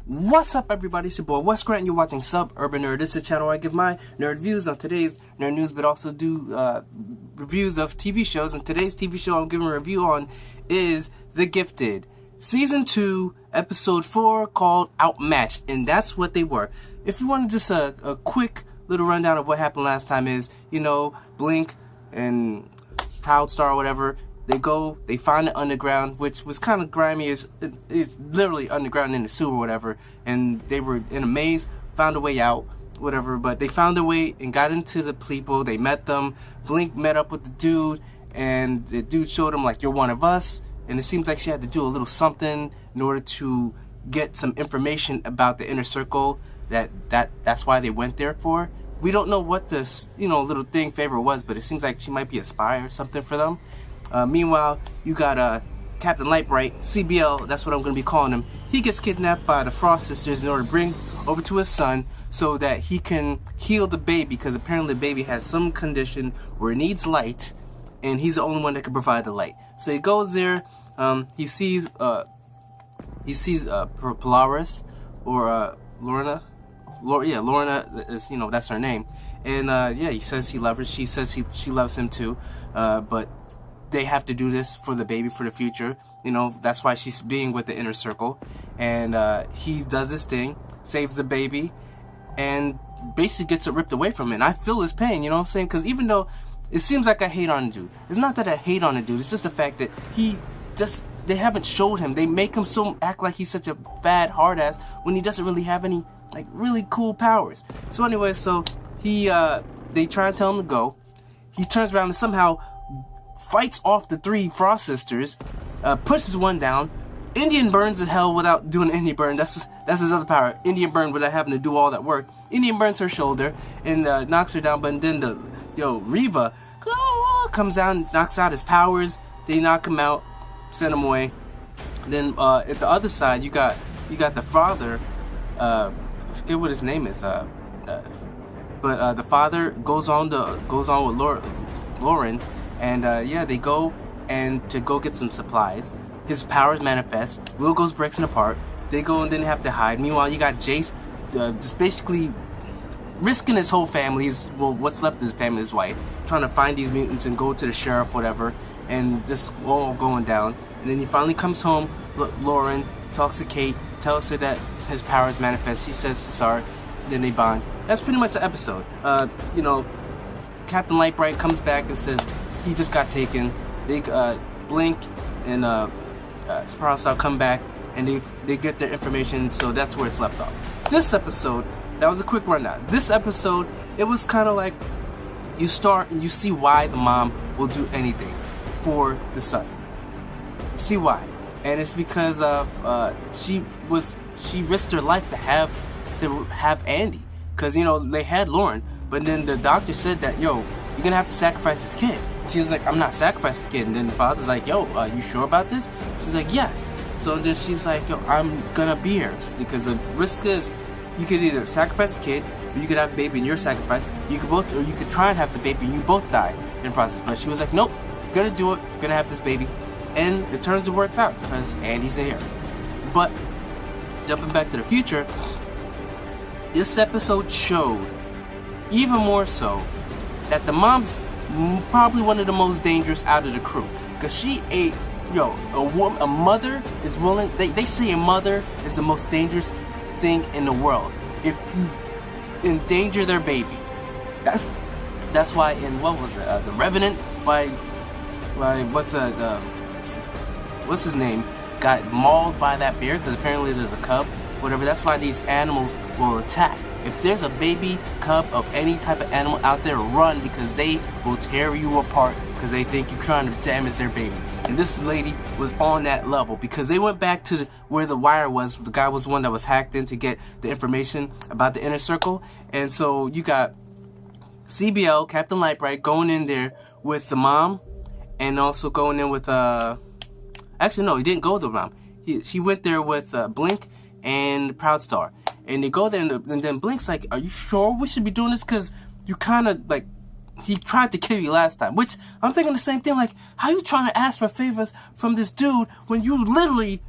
What's up, everybody? It's your boy Wes Grant, and you're watching Suburban Nerd. This is a channel where I give my nerd views on today's nerd news, but also do reviews of TV shows. And today's TV show I'm giving a review on is The Gifted, Season 2, Episode 4, called Outmatched. And that's what they were. If you want just a quick little rundown of what happened last time is, you know, Blink and Proud Star or whatever, they find it underground, which was kind of grimy. It's literally underground in the sewer or whatever. And they were in a maze, found a way out, whatever. But they found a way and got into the people. They met them. Blink met up with the dude, and the dude showed him, like, you're one of us. And it seems like she had to do a little something in order to get some information about the inner circle. That's why they went there for. We don't know what this, little thing favor was, but it seems like she might be a spy or something for them. Meanwhile, you got Captain Lightbright, CBL, that's what I'm going to be calling him. He gets kidnapped by the Frost sisters in order to bring over to his son so that he can heal the baby, because apparently the baby has some condition where it needs light, and he's the only one that can provide the light. So he goes there, he sees Polaris, or Lorna. Lorna is, that's her name. And he says he loves her. She says she loves him too, but they have to do this for the baby, for the future. That's why she's being with the inner circle. And he does this thing, saves the baby, and basically gets it ripped away from him. And I feel his pain, you know what I'm saying? Because even though it seems like I hate on the dude, it's not that I hate on the dude, it's just the fact that they haven't showed him. They make him act like he's such a bad hard ass when he doesn't really have any, like, really cool powers. So anyway, they try to tell him to go. He turns around and somehow fights off the three Frost sisters, pushes one down, Indian burns as hell without doing Indian burn. That's his other power. Indian burn without having to do all that work. Indian burns her shoulder and knocks her down. But then Reva comes down, knocks out his powers. They knock him out, send him away. Then at the other side, you got the father. I forget what his name is. But the father goes on with Lauren. And they go to go get some supplies. His powers manifest. Will goes breaks apart. They go and then have to hide. Meanwhile, you got Jace just basically risking his whole family, what's left of his family, his wife, trying to find these mutants and go to the sheriff, whatever. And this all going down. And then he finally comes home. Lauren talks to Cate, tells her that his powers manifest. She says she's sorry. Then they bond. That's pretty much the episode. Captain Lightbright comes back and says he just got taken. They Blink and Star come back, and they get their information. So that's where it's left off. This episode, that was a quick rundown. This episode, it was kind of like you start and you see why the mom will do anything for the son. You see why, and it's because of she risked her life to have Andy, because they had Lauren, but then the doctor said that you're gonna have to sacrifice this kid. She was like, I'm not sacrificing this kid. And then the father's like, you sure about this? She's like, yes. So then she's like, I'm gonna be here, because the risk is you could either sacrifice the kid, or you could have the baby and you're sacrificed. You could try and have the baby and you both die in the process. But she was like, nope, gonna do it, gonna have this baby. And it turns to work out because Andy's here. But jumping back to the future, this episode showed even more so that the mom's probably one of the most dangerous out of the crew, because she ate a mother is willing. They say a mother is the most dangerous thing in the world. If you endanger their baby, that's why in what was it, The Revenant, by what's his name, got mauled by that bear, because apparently there's a cub, whatever. That's why these animals will attack. If there's a baby cub of any type of animal out there, run, because they will tear you apart because they think you're trying to damage their baby. And this lady was on that level, because they went back to where the wire was. The guy was one that was hacked in to get the information about the inner circle. And so you got CBL, Captain Lightbright, going in there with the mom, and also going in with actually no, he didn't go with the mom. She went there with Blink and Proud Star. And they go there, and then Blink's like, are you sure we should be doing this? Because you kind of, like, he tried to kill you last time. Which, I'm thinking the same thing, like, how you trying to ask for favors from this dude when you literally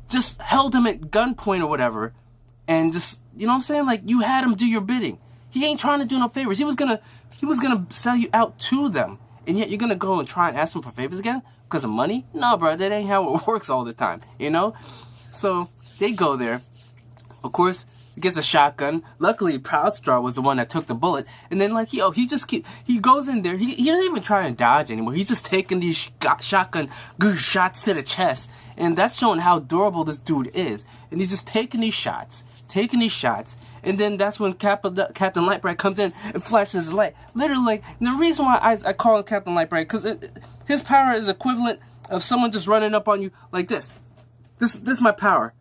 just held him at gunpoint or whatever, and just, you know what I'm saying? Like, you had him do your bidding. He ain't trying to do no favors. He was gonna sell you out to them, and yet you're gonna go and try and ask them for favors again because of money? No, bro, that ain't how it works all the time, you know? So they go there. Of course, he gets a shotgun. Luckily, Proudstar was the one that took the bullet. And then, like, he goes in there. He doesn't even try and dodge anymore. He's just taking these shotgun good shots to the chest. And that's showing how durable this dude is. And he's just taking these shots. And then that's when Captain Lightbright comes in and flashes his light. Literally, like, the reason why I call him Captain Lightbright, because his power is equivalent of someone just running up on you like this. This is my power.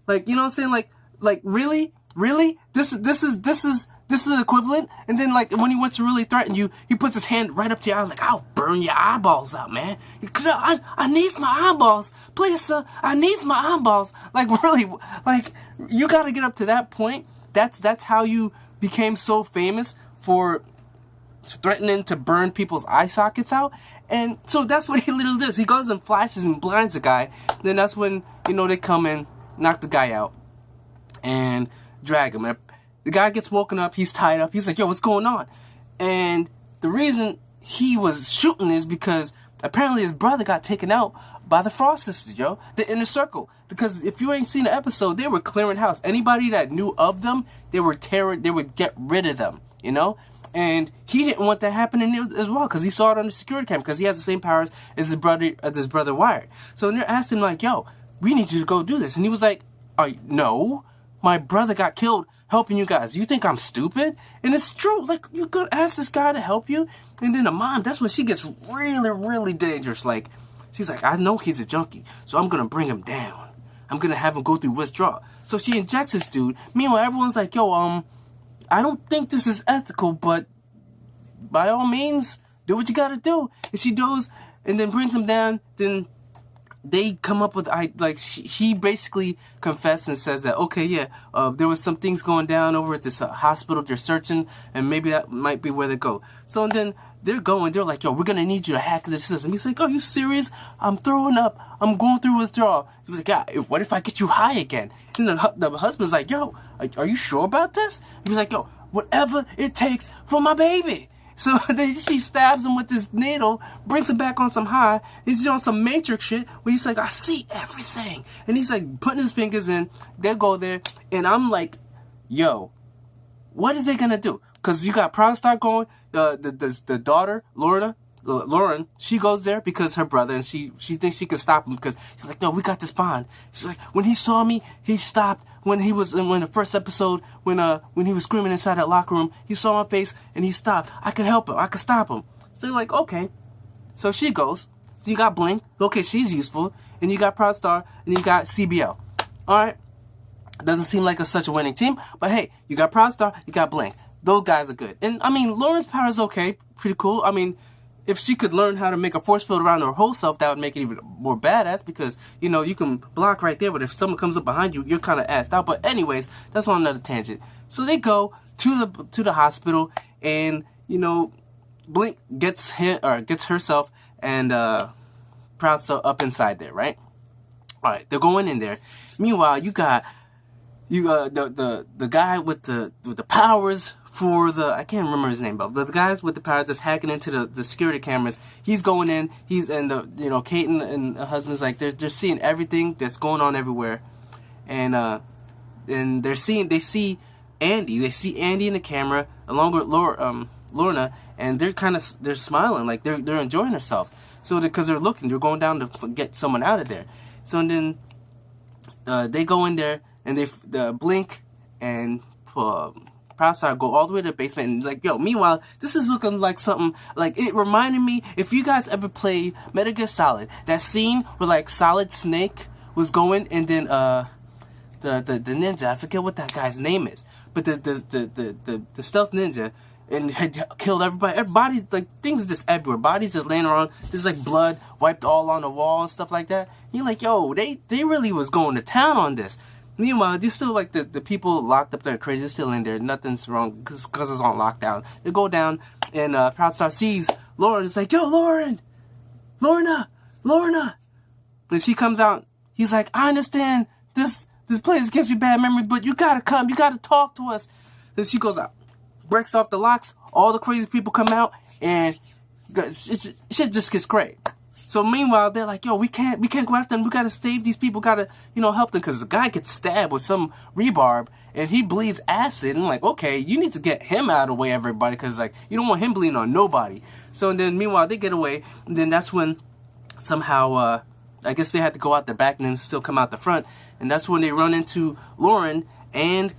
Like, you know what I'm saying? Like really? This is equivalent. And then, like, when he wants to really threaten you, he puts his hand right up to your eye, like, I'll burn your eyeballs out, man. I need my eyeballs. Please, sir, I need my eyeballs. Like, really, like, you gotta get up to that point. That's how you became so famous for threatening to burn people's eye sockets out. And so that's what he literally does. He goes and flashes and blinds the guy. Then that's when, you know, they come in, knock the guy out, and drag him. And the guy gets woken up. He's tied up. He's like, yo, what's going on? And the reason he was shooting is because apparently his brother got taken out by the Frost Sisters, yo. The Inner Circle. Because if you ain't seen the episode, they were clearing house. Anybody that knew of them, they would get rid of them, you know? And he didn't want that happening as well, because he saw it on the security camera, because he has the same powers as his brother Wired. So they're asking him, like, yo, we need you to go do this. And he was like, no, my brother got killed helping you guys. You think I'm stupid? And it's true. Like, you could ask this guy to help you. And then the mom, that's when she gets really, really dangerous. Like, she's like, I know he's a junkie, so I'm going to bring him down. I'm going to have him go through withdrawal. So she injects this dude. Meanwhile, everyone's like, yo, I don't think this is ethical, but by all means, do what you got to do. And she goes and then brings him down. Then they come up with, he basically confessed and says that, okay, yeah, there was some things going down over at this hospital. They're searching, and maybe that might be where they go. So then they're like, yo, we're going to need you to hack the system. He's like, oh, you serious? I'm throwing up. I'm going through withdrawal. He's like, yeah, what if I get you high again? And the husband's like, yo, are you sure about this? He's like, yo, whatever it takes for my baby. So then she stabs him with this needle, brings him back on some high. He's on some Matrix shit where he's like, I see everything. And he's like putting his fingers in. They go there. And I'm like, yo, what are they going to do? Because you got Proudstar going. The daughter, Lauren, she goes there because her brother, and she thinks she can stop him because she's like, no, we got this bond. She's like, when he saw me, he stopped. When the first episode, when he was screaming inside that locker room, he saw my face and he stopped. I can help him. I can stop him. So they're like, okay. So she goes. So you got Blink. Okay, she's useful. And you got Proudstar, and you got CBL. All right. Doesn't seem like such a winning team, but hey, you got Proudstar, you got Blink. Those guys are good. And I mean, Lauren's power is okay, pretty cool. I mean, if she could learn how to make a force field around her whole self, that would make it even more badass, because, you know, you can block right there, but if someone comes up behind you, you're kind of assed out. But anyways, that's on another tangent. So they go to the hospital, and, you know, Blink gets herself and Proudstar up inside there, right? All right, they're going in there. Meanwhile, you got the guy with the powers for I can't remember his name, but the guys with the powers that's hacking into the security cameras. He's going in. Cate and her husband's like, they're seeing everything that's going on everywhere, and they see Andy. They see Andy in the camera along with Lorna, and they're smiling like they're enjoying themselves. So because they're going down to get someone out of there. So then they go in there, and they Blink and Proudstar go all the way to the basement, and like, yo, meanwhile, this is looking like something, like, it reminded me, if you guys ever played Metal Gear Solid, that scene where, like, Solid Snake was going, and then, the ninja, I forget what that guy's name is, but the stealth ninja, and had killed everybody. Everybody, like, things just everywhere. Bodies just laying around. There's, like, blood wiped all on the wall and stuff like that. And you're like, yo, they really was going to town on this. Meanwhile, there's still, like, the people locked up there crazy. They're still in there. Nothing's wrong because it's on lockdown. They go down, and Proudstar sees Lauren. It's like, yo, Lorna! And she comes out He's like, I understand this place gives you bad memories, but you gotta come, you gotta talk to us. Then she goes out, breaks off the locks, all the crazy people come out, and shit just gets crazy. So meanwhile, they're like, yo, we can't go after them. We gotta save these people. Gotta, help them, because the guy gets stabbed with some rebarb and he bleeds acid. And I'm like, okay, you need to get him out of the way, everybody, because like you don't want him bleeding on nobody. So then meanwhile, they get away, and then that's when somehow I guess they had to go out the back and then still come out the front, and that's when they run into Lauren and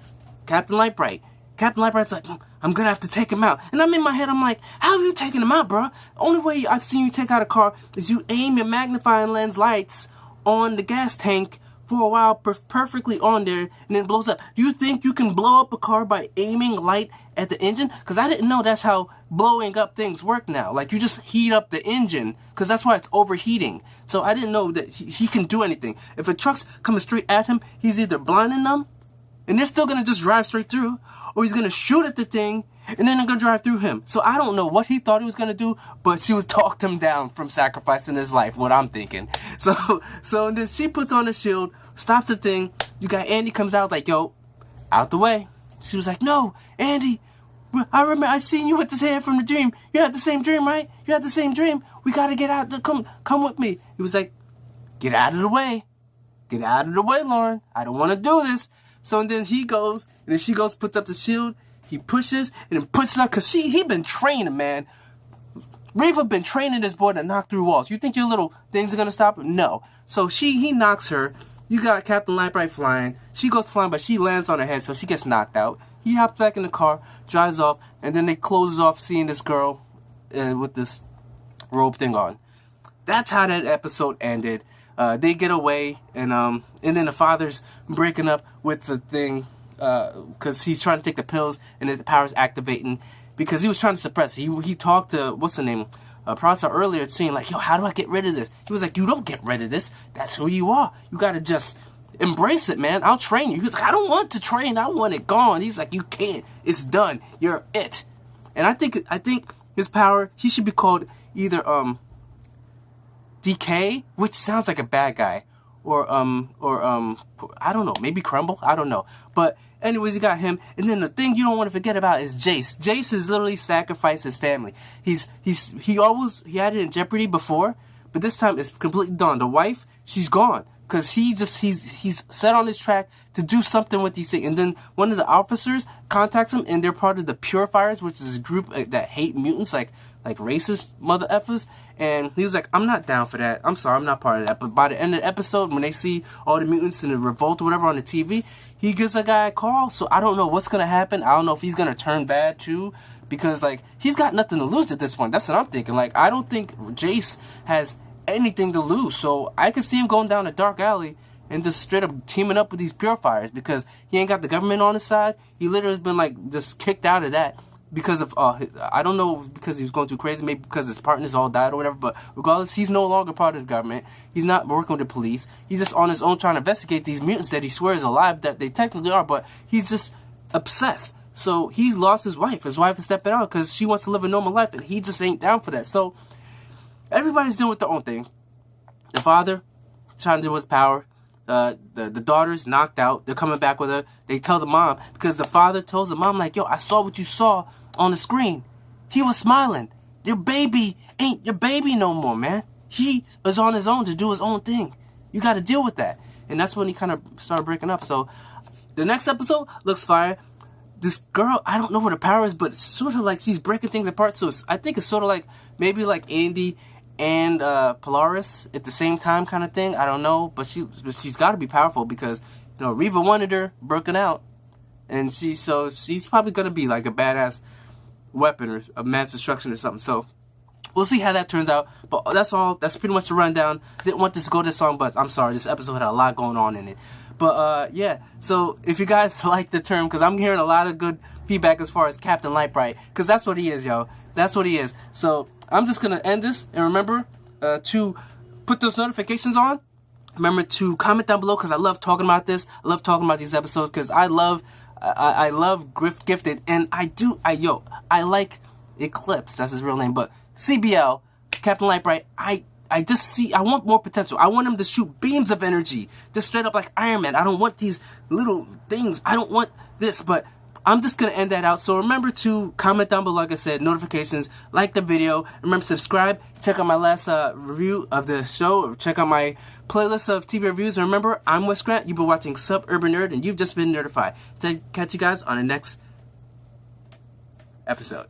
Captain Lightbright. Captain Lightbright's like, I'm gonna have to take him out. And I'm in my head, I'm like, how are you taking him out, bro? Only way I've seen you take out a car is you aim your magnifying lens lights on the gas tank for a while, perfectly on there, and then it blows up. Do you think you can blow up a car by aiming light at the engine? Because I didn't know that's how blowing up things work now. Like, you just heat up the engine, because that's why it's overheating. So I didn't know that he can do anything. If a truck's coming straight at him, he's either blinding them, and they're still gonna just drive straight through, or he's gonna shoot at the thing, and then they're gonna drive through him. So I don't know what he thought he was gonna do, but she was talked him down from sacrificing his life, what I'm thinking. So then she puts on the shield, stops the thing. You got Andy comes out like, yo, out the way. She was like, no, Andy, I remember I seen you with this hair from the dream. You had the same dream, right? You had the same dream. We gotta get out. Come with me. He was like, get out of the way. Get out of the way, Lauren. I don't want to do this. So then he goes, and then she goes, puts up the shield. He pushes, and then pushes up, because he been training, man. Reeves been training this boy to knock through walls. You think your little things are going to stop him? No. So he knocks her. You got Captain Lightbright flying. She goes flying, but she lands on her head, so she gets knocked out. He hops back in the car, drives off, and then they closes off seeing this girl with this robe thing on. That's how that episode ended. They get away, and then the father's breaking up with the thing, because he's trying to take the pills, and the power's activating, because he was trying to suppress it. He talked to, what's the name, Prasa earlier, saying like, yo, how do I get rid of this? He was like, you don't get rid of this. That's who you are. You gotta just embrace it, man. I'll train you. He was like, I don't want to train. I want it gone. He's like, you can't. It's done. You're it. And I think his power, he should be called either Decay, which sounds like a bad guy, or I don't know, maybe Crumble, I don't know. But anyways, you got him, and then the thing you don't want to forget about is Jace. Jace has literally sacrificed his family. He had it in jeopardy before, but this time it's completely done. The wife, she's gone, because he's set on his track to do something with these things. And then one of the officers contacts him, and they're part of the Purifiers, which is a group that hate mutants, like racist mother effers. And he was like, I'm not down for that. I'm sorry, I'm not part of that. But by the end of the episode, when they see all the mutants in the revolt or whatever on the TV, he gives a guy a call. So I don't know what's going to happen. I don't know if he's going to turn bad too, because like he's got nothing to lose at this point. That's what I'm thinking. Like, I don't think Jace has anything to lose. So I could see him going down a dark alley and just straight up teaming up with these Purifiers, because he ain't got the government on his side. He literally has been like just kicked out of that. Because of, I don't know, because he was going too crazy, maybe because his partners all died or whatever, but regardless, he's no longer part of the government. He's not working with the police. He's just on his own trying to investigate these mutants that he swears alive, that they technically are, but he's just obsessed. So he lost his wife. His wife is stepping out because she wants to live a normal life, and he just ain't down for that. So everybody's doing their own thing. The father trying to do his power. The daughter's knocked out. They're coming back with her. They tell the mom, because the father tells the mom, like, yo, I saw what you saw on the screen. He was smiling. Your baby ain't your baby no more, man. He is on his own to do his own thing. You got to deal with that. And that's when he kind of started breaking up. So the next episode looks fire. This girl, I don't know what her power is, but it's sort of like she's breaking things apart. So I think it's sort of like maybe like Andy and Polaris at the same time kind of thing. I don't know, but she's got to be powerful, because Reva wanted her broken out, and she's probably gonna be like a badass weapon or a mass destruction or something. So we'll see how that turns out. But that's all. That's pretty much the rundown. Didn't want this to go this long, but I'm sorry. This episode had a lot going on in it. But yeah. So if you guys like the term, because I'm hearing a lot of good feedback as far as Captain Lightbright, because that's what he is, yo. That's what he is. So I'm just gonna end this, and remember to put those notifications on. Remember to comment down below, because I love talking about this. I love talking about these episodes, because I love Gifted, and I like Eclipse. That's his real name, but CBL, Captain Lightbright, I I want more potential. I want him to shoot beams of energy, just straight up like Iron Man. I don't want these little things. I don't want this, but I'm just going to end that out. So remember to comment down below, like I said, notifications, like the video. Remember, subscribe. Check out my last review of the show. Check out my playlist of TV reviews. And remember, I'm Wes Grant. You've been watching Suburban Nerd, and you've just been nerdified. Catch you guys on the next episode.